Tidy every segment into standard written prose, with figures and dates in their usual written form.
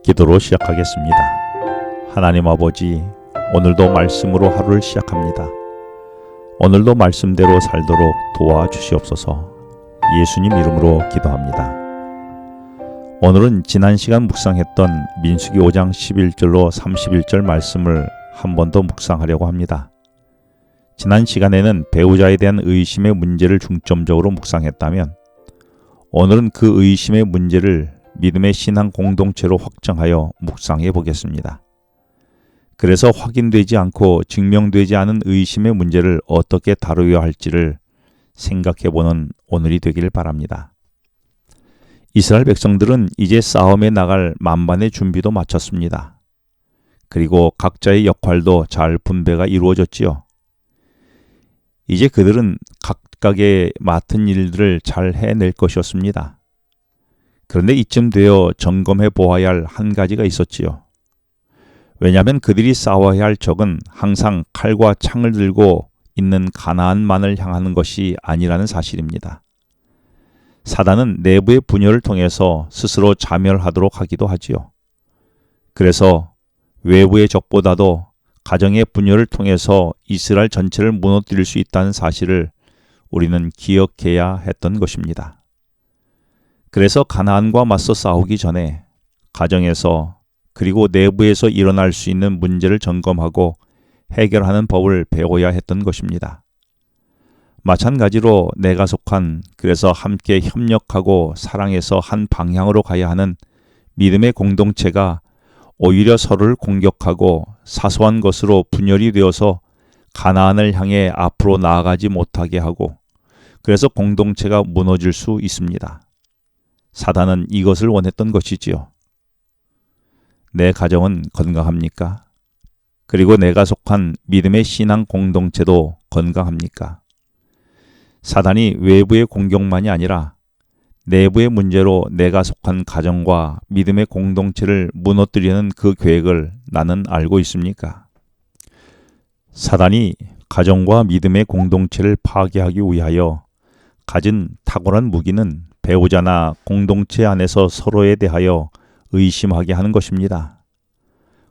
기도로 시작하겠습니다. 하나님 아버지, 오늘도 말씀으로 하루를 시작합니다. 오늘도 말씀대로 살도록 도와주시옵소서. 예수님 이름으로 기도합니다. 오늘은 지난 시간 묵상했던 민수기 5장 11절로 31절 말씀을 한 번 더 묵상하려고 합니다. 지난 시간에는 배우자에 대한 의심의 문제를 중점적으로 묵상했다면, 오늘은 그 의심의 문제를 믿음의 신앙 공동체로 확정하여 묵상해 보겠습니다. 그래서 확인되지 않고 증명되지 않은 의심의 문제를 어떻게 다루어야 할지를 생각해 보는 오늘이 되길 바랍니다. 이스라엘 백성들은 이제 싸움에 나갈 만반의 준비도 마쳤습니다. 그리고 각자의 역할도 잘 분배가 이루어졌지요. 이제 그들은 각각의 맡은 일들을 잘 해낼 것이었습니다. 그런데 이쯤 되어 점검해 보아야 할 한 가지가 있었지요. 왜냐하면 그들이 싸워야 할 적은 항상 칼과 창을 들고 있는 가나안만을 향하는 것이 아니라는 사실입니다. 사단은 내부의 분열을 통해서 스스로 자멸하도록 하기도 하지요. 그래서 외부의 적보다도 가정의 분열을 통해서 이스라엘 전체를 무너뜨릴 수 있다는 사실을 우리는 기억해야 했던 것입니다. 그래서 가나안과 맞서 싸우기 전에 가정에서 그리고 내부에서 일어날 수 있는 문제를 점검하고 해결하는 법을 배워야 했던 것입니다. 마찬가지로 내가 속한, 그래서 함께 협력하고 사랑해서 한 방향으로 가야 하는 믿음의 공동체가 오히려 서로를 공격하고 사소한 것으로 분열이 되어서 가나안을 향해 앞으로 나아가지 못하게 하고, 그래서 공동체가 무너질 수 있습니다. 사단은 이것을 원했던 것이지요. 내 가정은 건강합니까? 그리고 내가 속한 믿음의 신앙 공동체도 건강합니까? 사단이 외부의 공격만이 아니라 내부의 문제로 내가 속한 가정과 믿음의 공동체를 무너뜨리는 그 계획을 나는 알고 있습니까? 사단이 가정과 믿음의 공동체를 파괴하기 위하여 가진 탁월한 무기는 배우자나 공동체 안에서 서로에 대하여 의심하게 하는 것입니다.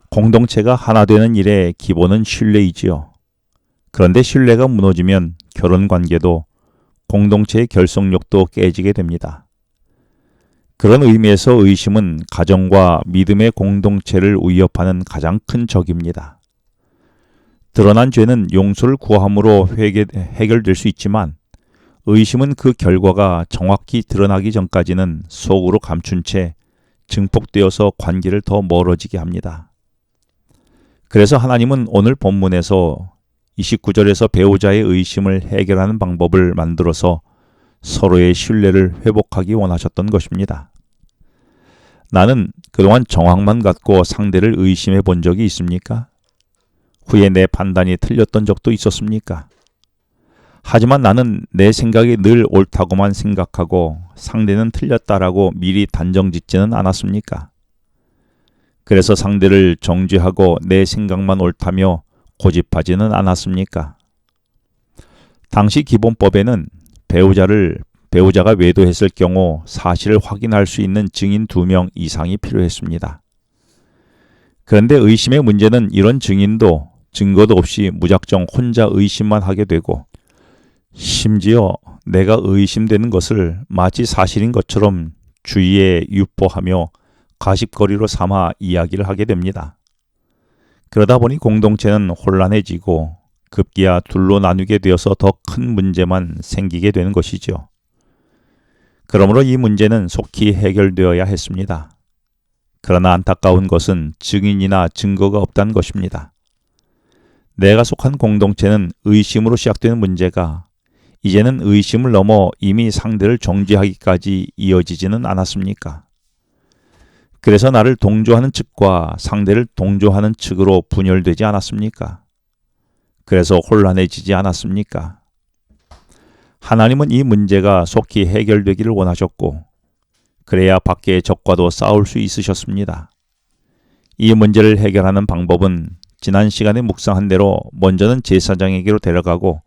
공동체가 하나 되는 일의 기본은 신뢰이지요. 그런데 신뢰가 무너지면 결혼 관계도 공동체의 결속력도 깨지게 됩니다. 그런 의미에서 의심은 가정과 믿음의 공동체를 위협하는 가장 큰 적입니다. 드러난 죄는 용서를 구함으로 해결될 수 있지만, 의심은 그 결과가 정확히 드러나기 전까지는 속으로 감춘 채 증폭되어서 관계를 더 멀어지게 합니다. 그래서 하나님은 오늘 본문에서 29절에서 배우자의 의심을 해결하는 방법을 만들어서 서로의 신뢰를 회복하기 원하셨던 것입니다. 나는 그동안 정황만 갖고 상대를 의심해 본 적이 있습니까? 후에 내 판단이 틀렸던 적도 있었습니까? 하지만 나는 내 생각이 늘 옳다고만 생각하고 상대는 틀렸다라고 미리 단정짓지는 않았습니까? 그래서 상대를 정죄하고 내 생각만 옳다며 고집하지는 않았습니까? 당시 기본법에는 배우자가 외도했을 경우 사실을 확인할 수 있는 증인 2명 이상이 필요했습니다. 그런데 의심의 문제는 이런 증인도 증거도 없이 무작정 혼자 의심만 하게 되고, 심지어 내가 의심되는 것을 마치 사실인 것처럼 주위에 유포하며 가십거리로 삼아 이야기를 하게 됩니다. 그러다 보니 공동체는 혼란해지고 급기야 둘로 나뉘게 되어서 더 큰 문제만 생기게 되는 것이죠. 그러므로 이 문제는 속히 해결되어야 했습니다. 그러나 안타까운 것은 증인이나 증거가 없다는 것입니다. 내가 속한 공동체는 의심으로 시작되는 문제가 이제는 의심을 넘어 이미 상대를 정죄하기까지 이어지지는 않았습니까? 그래서 나를 동조하는 측과 상대를 동조하는 측으로 분열되지 않았습니까? 그래서 혼란해지지 않았습니까? 하나님은 이 문제가 속히 해결되기를 원하셨고, 그래야 밖의 적과도 싸울 수 있으셨습니다. 이 문제를 해결하는 방법은 지난 시간에 묵상한 대로 먼저는 제사장에게로 데려가고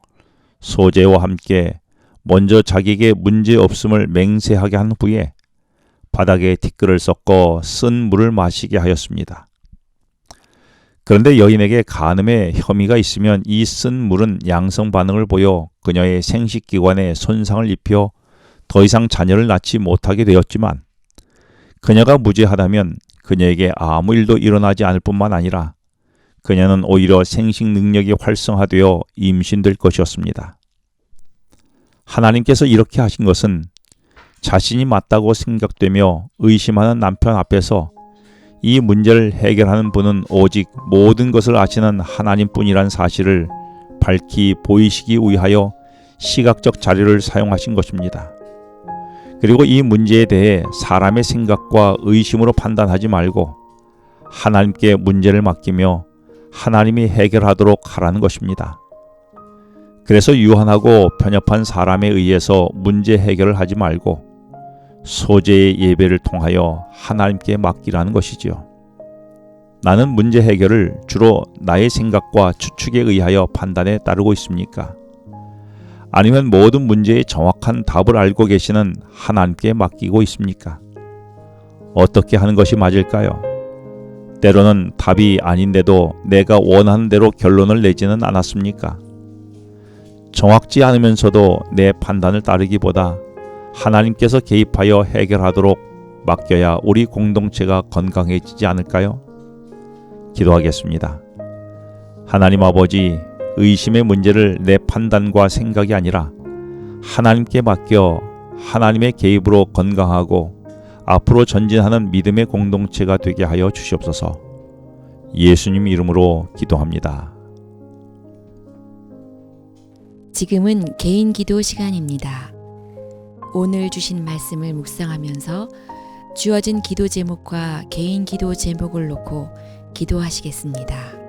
소제와 함께 먼저 자기에게 문제 없음을 맹세하게 한 후에 바닥에 티끌을 섞어 쓴 물을 마시게 하였습니다. 그런데 여인에게 간음의 혐의가 있으면 이 쓴 물은 양성 반응을 보여 그녀의 생식기관에 손상을 입혀 더 이상 자녀를 낳지 못하게 되었지만, 그녀가 무죄하다면 그녀에게 아무 일도 일어나지 않을 뿐만 아니라 그녀는 오히려 생식 능력이 활성화되어 임신될 것이었습니다. 하나님께서 이렇게 하신 것은 자신이 맞다고 생각되며 의심하는 남편 앞에서 이 문제를 해결하는 분은 오직 모든 것을 아시는 하나님뿐이란 사실을 밝히 보이시기 위하여 시각적 자료를 사용하신 것입니다. 그리고 이 문제에 대해 사람의 생각과 의심으로 판단하지 말고 하나님께 문제를 맡기며 하나님이 해결하도록 하라는 것입니다. 그래서 유한하고 편협한 사람에 의해서 문제 해결을 하지 말고 소재의 예배를 통하여 하나님께 맡기라는 것이지요. 나는 문제 해결을 주로 나의 생각과 추측에 의하여 판단에 따르고 있습니까? 아니면 모든 문제의 정확한 답을 알고 계시는 하나님께 맡기고 있습니까? 어떻게 하는 것이 맞을까요? 때로는 답이 아닌데도 내가 원하는 대로 결론을 내지는 않았습니까? 정확지 않으면서도 내 판단을 따르기보다 하나님께서 개입하여 해결하도록 맡겨야 우리 공동체가 건강해지지 않을까요? 기도하겠습니다. 하나님 아버지, 의심의 문제를 내 판단과 생각이 아니라 하나님께 맡겨 하나님의 개입으로 건강하고 앞으로 전진하는 믿음의 공동체가 되게 하여 주시옵소서. 예수님 이름으로 기도합니다. 지금은 개인 기도 시간입니다. 오늘 주신 말씀을 묵상하면서 주어진 기도 제목과 개인 기도 제목을 놓고 기도하시겠습니다.